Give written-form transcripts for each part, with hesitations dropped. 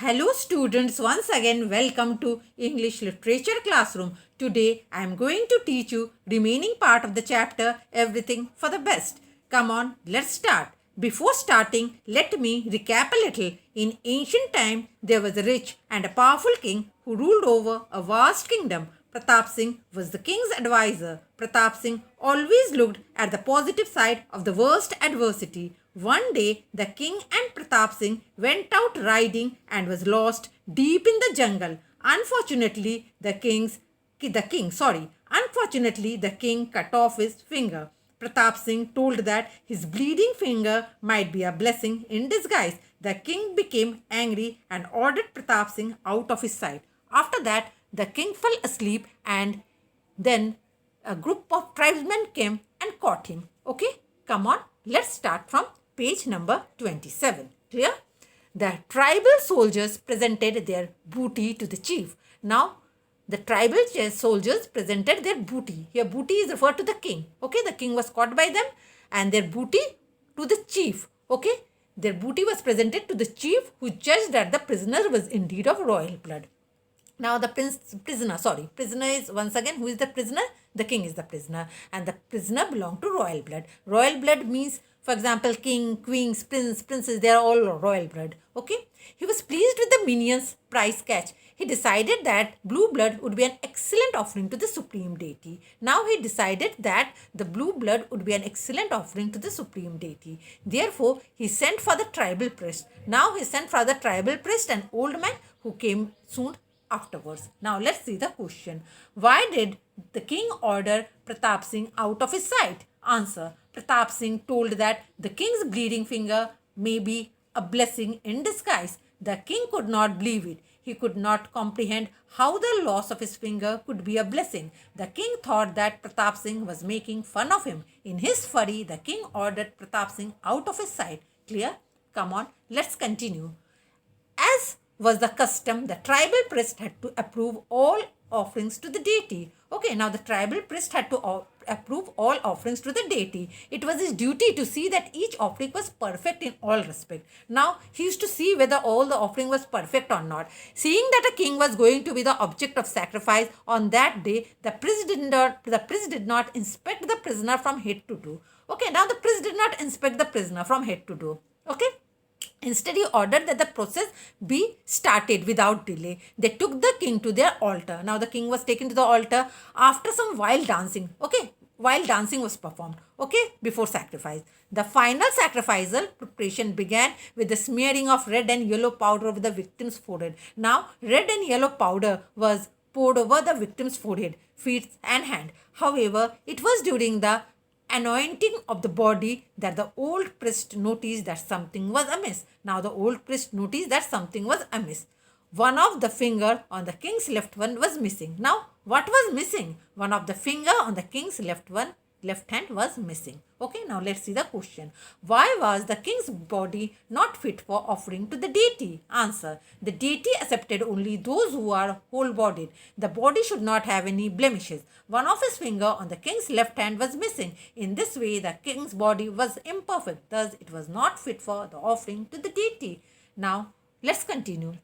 Hello students, once again welcome to English Literature Classroom. Today I am going to teach you remaining part of the chapter Everything for the Best. Come on, let's start. Before starting, let me recap a little. In ancient time, there was a rich and a powerful king who ruled over a vast kingdom. Pratap Singh was the king's advisor. Pratap Singh always looked at the positive side of the worst adversity. One day, the king and Pratap Singh went out riding and was lost deep in the jungle. Unfortunately, the king cut off his finger. Pratap Singh told that his bleeding finger might be a blessing in disguise. The king became angry and ordered Pratap Singh out of his sight. After that, the king fell asleep and then a group of tribesmen came and caught him. Okay, come on, let's start from page number 27. Clear? The tribal soldiers presented their booty to the chief. Now, the tribal soldiers presented their booty. Here, booty is referred to the king. Okay, the king was caught by them and their booty to the chief. Okay, their booty was presented to the chief who judged that the prisoner was indeed of royal blood. Now the prisoner is once again, who is the prisoner? The king is the prisoner and the prisoner belonged to royal blood. Royal blood means, for example, king, queens, prince, princess, they are all royal blood. Okay. He was pleased with the minion's prize catch. He decided that blue blood would be an excellent offering to the supreme deity. Now he decided that the blue blood would be an excellent offering to the supreme deity. Therefore, he sent for the tribal priest. Now he sent for the tribal priest, an old man who came soon afterwards. Now let's see the question. Why did the king order Pratap Singh out of his sight? Answer. Pratap Singh told that the king's bleeding finger may be a blessing in disguise. The king could not believe it. He could not comprehend how the loss of his finger could be a blessing. The king thought that Pratap Singh was making fun of him. In his fury, the king ordered Pratap Singh out of his sight. Clear? Come on, let's continue. As was the custom, the tribal priest had to approve all offerings to the deity. Okay, now the tribal priest had to approve all offerings to the deity. It was his duty to see that each offering was perfect in all respect. Now, he used to see whether all the offering was perfect or not. Seeing that a king was going to be the object of sacrifice on that day, the priest did not inspect the prisoner from head to toe. Okay, now the priest did not inspect the prisoner from head to toe. Okay. Instead, he ordered that the process be started without delay. They took the king to their altar. Now, the king was taken to the altar after some wild dancing. Okay, wild dancing was performed. Okay, before sacrifice. The final sacrificial preparation began with the smearing of red and yellow powder over the victim's forehead. Now, red and yellow powder was poured over the victim's forehead, feet, and hand. However, it was during the anointing of the body that the old priest noticed that something was amiss. Now the old priest noticed that something was amiss. One of the finger on the king's left one was missing. Now what was missing? One of the finger on the king's left hand was missing. Okay, now let's see the question. Why was the king's body not fit for offering to the deity? Answer. The deity accepted only those who are whole-bodied. The body should not have any blemishes. One of his finger on the king's left hand was missing. In this way, the king's body was imperfect. Thus, it was not fit for the offering to the deity. Now, let's continue.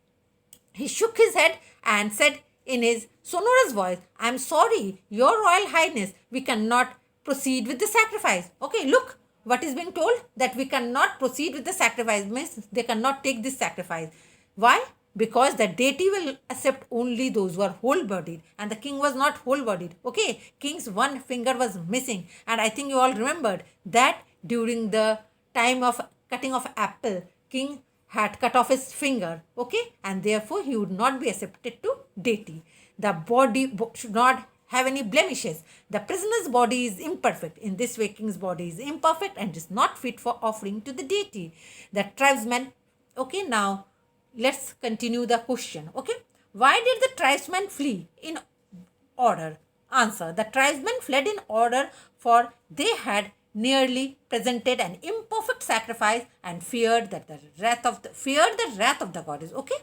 He shook his head and said in his sonorous voice, I am sorry, your royal highness, we cannot proceed with the sacrifice. Okay, look what is being told, that we cannot proceed with the sacrifice, means they cannot take this sacrifice. Why? Because the deity will accept only those who are whole-bodied, and the king was not whole-bodied. Okay, king's one finger was missing, and I think you all remembered that during the time of cutting of apple, king had cut off his finger. Okay, and therefore he would not be accepted to deity. The body should not have any blemishes. The prisoner's body is imperfect. In this way, king's body is imperfect and is not fit for offering to the deity. The tribesmen, okay, now let's continue the question. Okay, why did the tribesmen flee in order? Answer. The tribesmen fled in order, for they had nearly presented an imperfect sacrifice and feared the wrath of the goddess. Okay,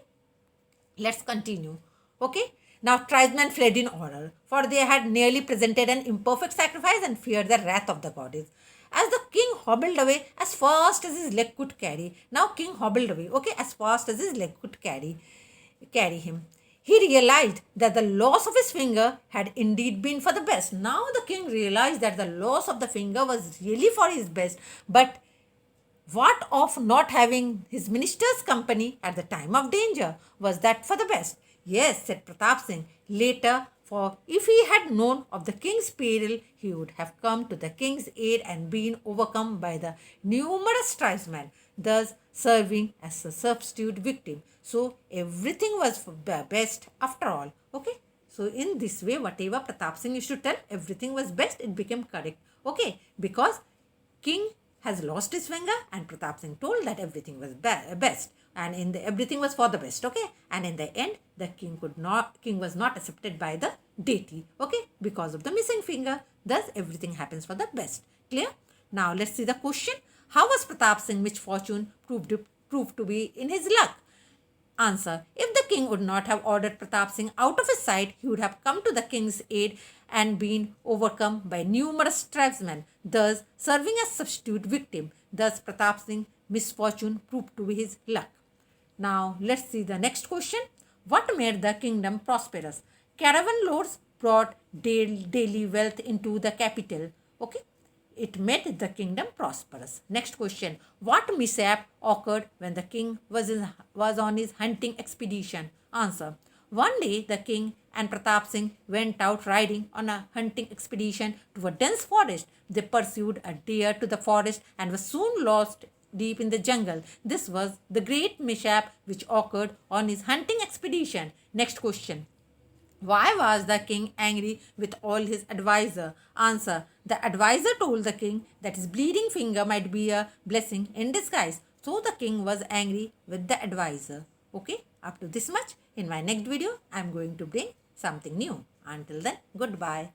let's continue. Okay, now tribesmen fled in order, for they had nearly presented an imperfect sacrifice and feared the wrath of the goddess. as the king hobbled away as fast as his leg could carry. Now king hobbled away, okay, as fast as his leg could carry him. He realized that the loss of his finger had indeed been for the best. Now the king realized that the loss of the finger was really for his best, but what of not having his minister's company at the time of danger? Was that for the best? Yes, said Pratap Singh. Later, for if he had known of the king's peril, he would have come to the king's aid and been overcome by the numerous tribesmen, thus serving as a substitute victim. So everything was for the best after all. Okay. So in this way, whatever Pratap Singh used to tell, everything was best. It became correct. Okay, because king has lost his finger and Pratap Singh told that everything was best and everything was for the best, okay, and in the end the king was not accepted by the deity, okay, because of the missing finger. Thus everything happens for the best. Clear? Now let's see the question. How was Pratap Singh misfortune proved to be in his luck? Answer. If the king would not have ordered Pratap Singh out of his sight, he would have come to the king's aid and been overcome by numerous tribesmen, thus serving as substitute victim. Thus Pratap Singh's misfortune proved to be his luck. Now let's see the next question. What made the kingdom prosperous? Caravan loads brought daily wealth into the capital. Okay. It made the kingdom prosperous. Next question. What mishap occurred when the king was on his hunting expedition? Answer. One day the king and Pratap Singh went out riding on a hunting expedition to a dense forest. They pursued a deer to the forest and were soon lost deep in the jungle. This was the great mishap which occurred on his hunting expedition. Next question. Why was the king angry with all his advisor? Answer. The advisor told the king that his bleeding finger might be a blessing in disguise. So the king was angry with the advisor. Okay, up to this much. In my next video, I am going to bring something new. Until then, goodbye.